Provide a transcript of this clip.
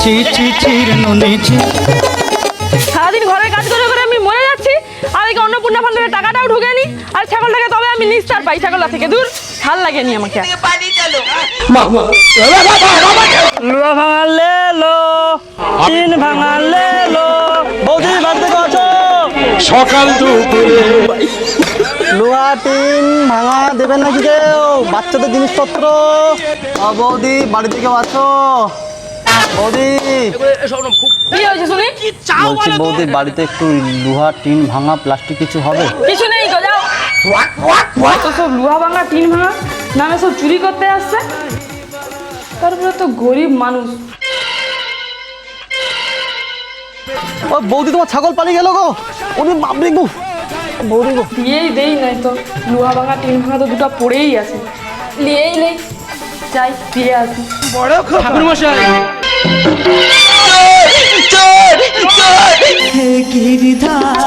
চি চি চির নুনেছি। সারাদিন ঘরের কাজ করে করে আমি মরে যাচ্ছি, আর এই অন্নপূর্ণা ফান্ডের টাকাটাও ঢুকে নি, আর ছাগলটাকে তবে আমি নিস্তার পাই ছাগলটা থেকে। দূর, ভাল লাগেনি আমাকে। লুয়া ভাঙা লেলো, টিন ভাঙা লেলো। বৌদি বাড়িতে আছো? সকাল দুপুরে লুয়া টিন ভাঙা দেবেন নাকি কেউ? বাচ্চাদের জিনিসপত্র। বৌদি বাড়িতে কেউ আছো? বৌদি কি হয়েছে শুনি? বলছি বৌদি বাড়িতে একটু লুহা টিন ভাঙা প্লাস্টিক কিছু হবে? কিছু নেই গো, যাও। তো সব লুহা ভাঙা টিন ভাঙা নামে সব চুরি করতে আসছে, তারপরে তো গরিব মানুষ। ও বৌদি তোমার ছাগল পালিয়ে গেল গো। ওরে বাপরে গো, বৌদি গো। দিয়েই দেই নাই তো, লুহা ভাঙা টিন ভাঙা তো দুটো পড়েই আছে। নিয়েই নেই, যাই দিয়ে আসি। ঠাকুর মশাই, হে গিরিধর